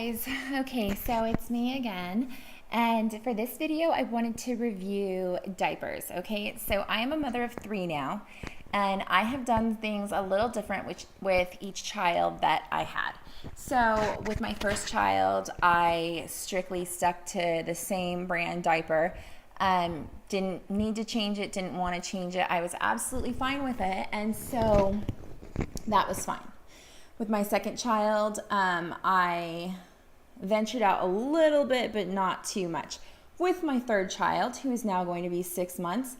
guys. Okay, so it's me again. And for this video, I wanted to review diapers. Okay, so I am a mother of three now, and I have done things a little different with each child that I had. So with my first child, I strictly stuck to the same brand diaper. Didn't need to change it, didn't want to change it. I was absolutely fine with it, and so that was fine. With my second child, I ventured out a little bit, but not too much. With my third child, who is now going to be 6 months,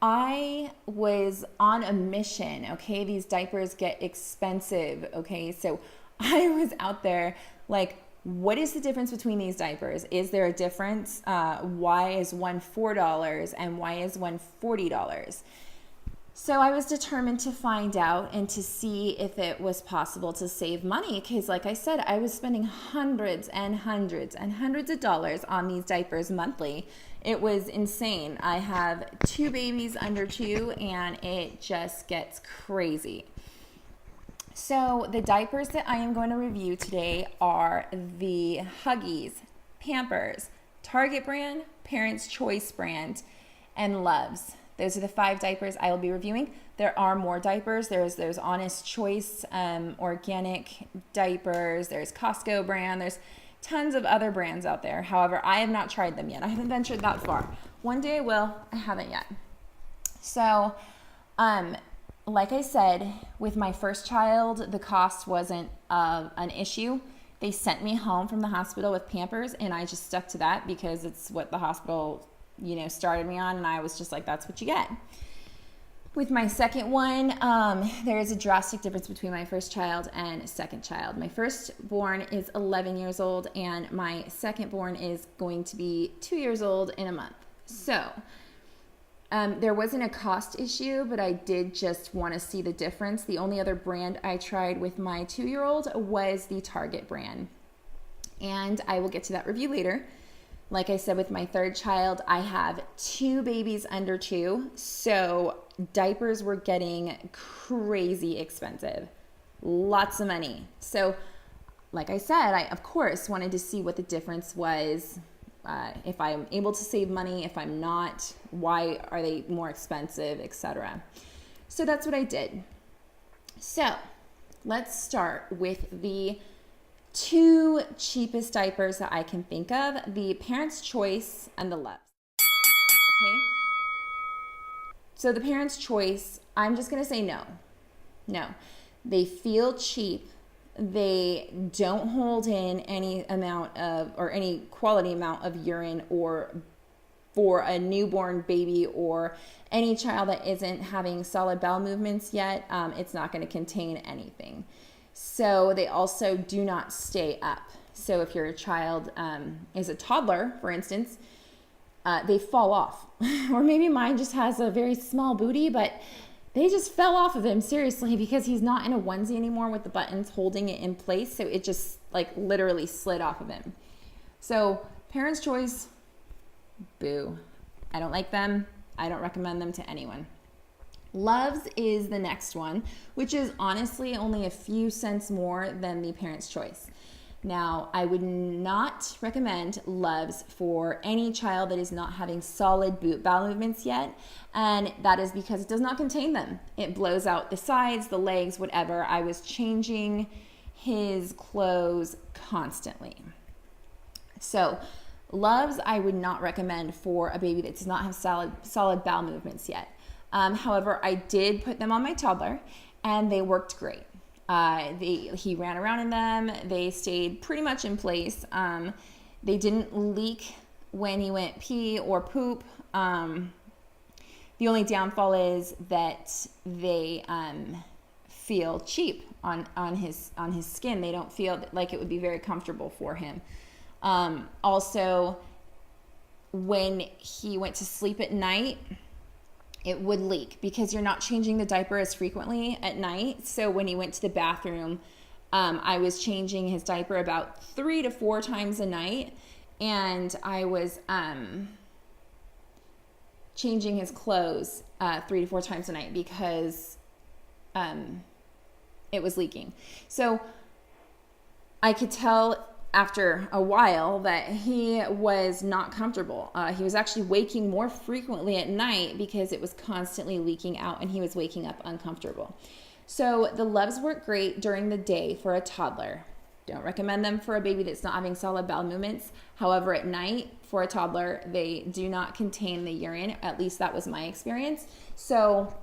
I was on a mission, okay? These diapers get expensive, okay? So I was out there like, what is the difference between these diapers? Is there a difference? Why is one $4 and why is one $40? So I was determined to find out and to see if it was possible to save money because, like I said, I was spending hundreds and hundreds and hundreds of dollars on these diapers monthly. It was insane. I have two babies under two, and it just gets crazy. So the diapers that I am going to review today are the Huggies, Pampers, Target brand, Parents' Choice brand, and Luvs. Those are the 5 diapers I will be reviewing. There are more diapers. There's Honest Choice, organic diapers. There's Costco brand. There's tons of other brands out there. However, I have not tried them yet. I haven't ventured that far. One day I will. I haven't yet. So, like I said, with my first child, the cost wasn't an issue. They sent me home from the hospital with Pampers, and I just stuck to that because it's what the hospital started me on, and I was just like, that's what you get. With my second one, there is a drastic difference between my first child and second child. My firstborn is 11 years old, and my secondborn is going to be 2 years old in a month. So there wasn't a cost issue, but I did just want to see the difference. The only other brand I tried with my 2-year-old was the Target brand, and I will get to that review later. Like I said, with my third child, I have 2 babies under 2, so diapers were getting crazy expensive. Lots of money. So, like I said, I, of course, wanted to see what the difference was, if I'm able to save money, if I'm not, why are they more expensive, etc. So that's what I did. So, let's start with the 2 cheapest diapers that I can think of, the Parents' Choice and the Luvs. Okay? So the Parents' Choice, I'm just going to say no. No. They feel cheap. They don't hold in any amount of, or any quality amount of urine, or for a newborn baby or any child that isn't having solid bowel movements yet, it's not going to contain anything. So they also do not stay up. So if your child is a toddler, for instance, they fall off. Or maybe mine just has a very small booty, but they just fell off of him, seriously, because he's not in a onesie anymore with the buttons holding it in place. So it just like literally slid off of him. So Parents' Choice, boo. I don't like them. I don't recommend them to anyone. Luvs is the next one, which is honestly only a few cents more than the Parents' Choice. Now, I would not recommend Luvs for any child that is not having solid bowel movements yet, and that is because it does not contain them. It blows out the sides, the legs, whatever. I was changing his clothes constantly. So, Luvs I would not recommend for a baby that does not have solid bowel movements yet. However, I did put them on my toddler, and they worked great. He ran around in them. They stayed pretty much in place. They didn't leak when he went pee or poop. The only downfall is that they feel cheap on his skin. They don't feel like it would be very comfortable for him. Also, when he went to sleep at night, it would leak because you're not changing the diaper as frequently at night. So when he went to the bathroom, I was changing his diaper about 3 to 4 times a night, and I was changing his clothes 3 to 4 times a night because it was leaking. So I could tell after a while that he was not comfortable. He was actually waking more frequently at night because it was constantly leaking out and he was waking up uncomfortable. So the Luvs work great during the day for a toddler. Don't recommend them for a baby that's not having solid bowel movements. However, at night for a toddler, they do not contain the urine. At least that was my experience. So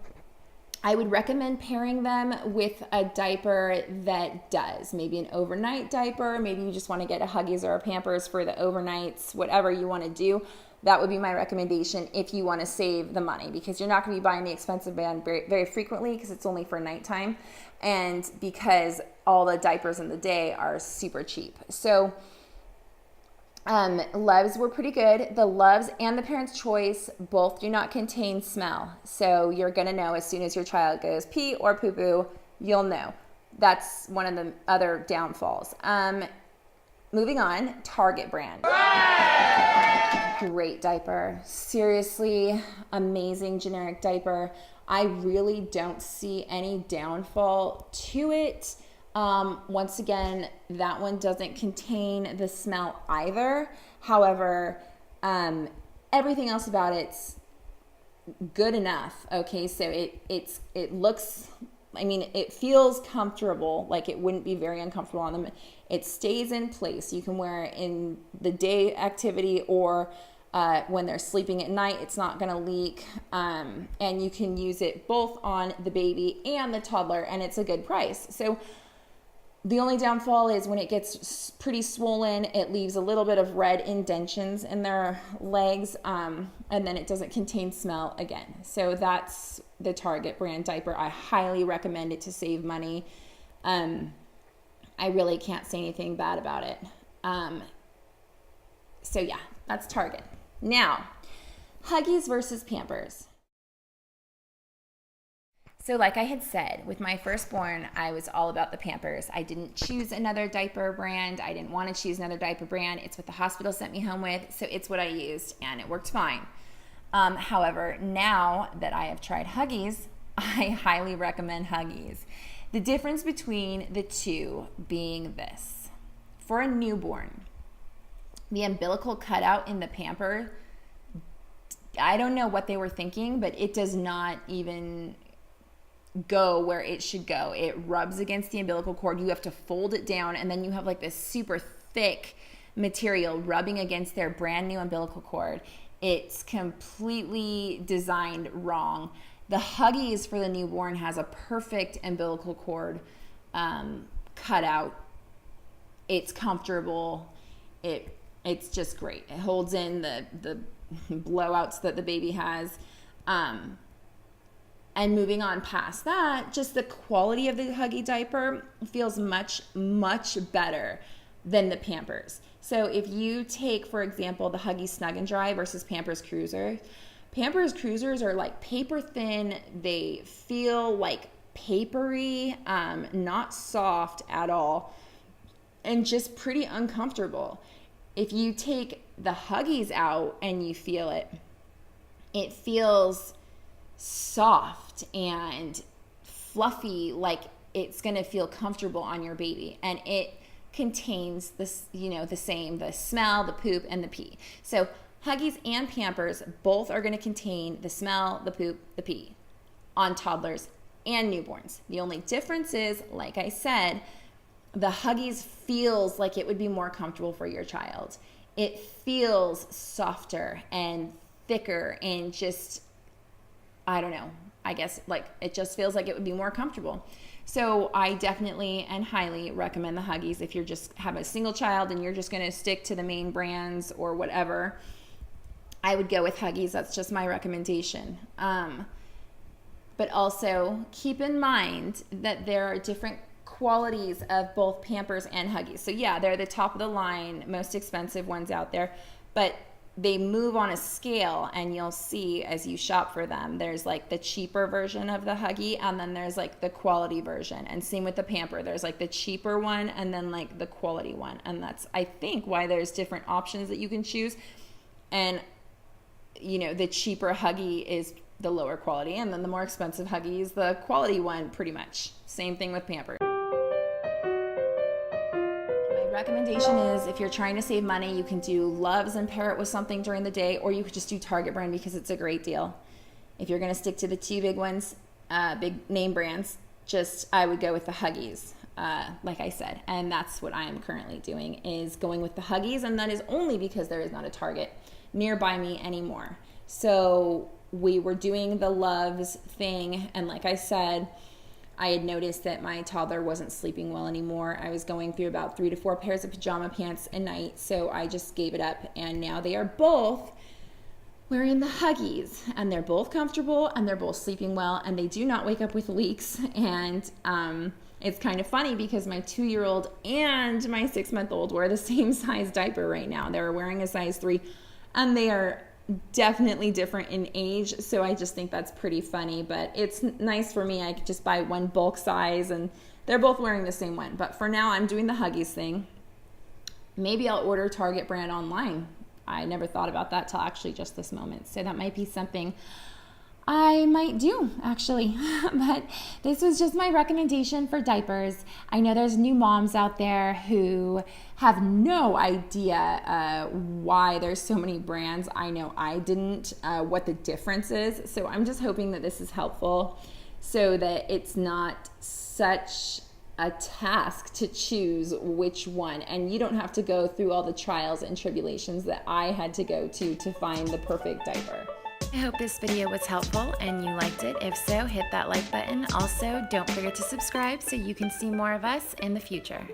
I would recommend pairing them with a diaper that does. Maybe an overnight diaper. Maybe you just want to get a Huggies or a Pampers for the overnights, whatever you want to do. That would be my recommendation if you want to save the money, because you're not going to be buying the expensive brand very, very frequently because it's only for nighttime, and because all the diapers in the day are super cheap. So Luvs were pretty good. The Luvs and the Parent's Choice both do not contain smell. So you're going to know as soon as your child goes pee or poo-poo, you'll know. That's one of the other downfalls. Moving on, Target brand. Great diaper. Seriously, amazing generic diaper. I really don't see any downfall to it. Once again, that one doesn't contain the smell either. However, everything else about it's good enough. Okay, so it looks, I mean, it feels comfortable, like it wouldn't be very uncomfortable on them. It stays in place. You can wear it in the day activity or when they're sleeping at night. It's not going to leak, and you can use it both on the baby and the toddler, and it's a good price. So the only downfall is when it gets pretty swollen, it leaves a little bit of red indentions in their legs, and then it doesn't contain smell again. So that's the Target brand diaper. I highly recommend it to save money. I really can't say anything bad about it. So yeah, that's Target. Now, Huggies versus Pampers. So like I had said, with my firstborn, I was all about the Pampers. I didn't choose another diaper brand. I didn't want to choose another diaper brand. It's what the hospital sent me home with, so it's what I used, and it worked fine. However, now that I have tried Huggies, I highly recommend Huggies. The difference between the two being this. For a newborn, the umbilical cutout in the Pamper, I don't know what they were thinking, but it does not even go where it should go. It rubs against the umbilical cord. You have to fold it down, and then you have like this super thick material rubbing against their brand new umbilical cord. It's completely designed wrong. The Huggies for the newborn has a perfect umbilical cord cutout. It's comfortable. It's just great. It holds in the blowouts that the baby has. And moving on past that, just the quality of the Huggy diaper feels much, much better than the Pampers. So if you take, for example, the Huggy Snug and Dry versus Pampers Cruiser, Pampers Cruisers are like paper thin. They feel like papery, not soft at all, and just pretty uncomfortable. If you take the Huggies out and you feel it, it feels soft and fluffy, like it's going to feel comfortable on your baby, and it contains this, the same, the smell, the poop, and the pee. So Huggies and Pampers both are going to contain the smell, the poop, the pee on toddlers and newborns. The only difference is, like I said, the Huggies feels like it would be more comfortable for your child. It feels softer and thicker and just, I don't know, I guess like it just feels like it would be more comfortable. So I definitely and highly recommend the Huggies if you're just have a single child and you're just going to stick to the main brands or whatever. I would go with Huggies. That's just my recommendation. But also keep in mind that there are different qualities of both Pampers and Huggies. So yeah, they're the top of the line, most expensive ones out there, but they move on a scale, and you'll see as you shop for them, there's like the cheaper version of the Huggy, and then there's like the quality version. And same with the Pamper. There's like the cheaper one and then like the quality one. And that's, I think, why there's different options that you can choose. And the cheaper Huggy is the lower quality, and then the more expensive Huggy is the quality one, pretty much. Same thing with Pampers. My Recommendation is if you're trying to save money, you can do Luvs and pair it with something during the day, or you could just do Target brand because it's a great deal. If you're going to stick to the two big ones, big name brands, I would go with the Huggies, like I said. And that's what I am currently doing, is going with the Huggies, and that is only because there is not a Target nearby me anymore. So we were doing the Luvs thing, and like I said, I had noticed that my toddler wasn't sleeping well anymore. I was going through about 3 to 4 pairs of pajama pants a night, so I just gave it up, and now they are both wearing the Huggies, and they're both comfortable, and they're both sleeping well, and they do not wake up with leaks. And it's kind of funny because my 2-year-old and my 6-month-old wear the same size diaper right now. They're wearing a size 3, and they are definitely different in age, so I just think that's pretty funny. But it's nice for me. I could just buy one bulk size, and they're both wearing the same one. But for now, I'm doing the Huggies thing. Maybe I'll order Target brand online. I never thought about that till actually just this moment, so that might be something I might do, actually. But this was just my recommendation for diapers. I know there's new moms out there who have no idea why there's so many brands. I know I didn't, what the difference is. So I'm just hoping that this is helpful so that it's not such a task to choose which one, and you don't have to go through all the trials and tribulations that I had to go to find the perfect diaper. I hope this video was helpful and you liked it. If so, hit that like button. Also, don't forget to subscribe so you can see more of us in the future.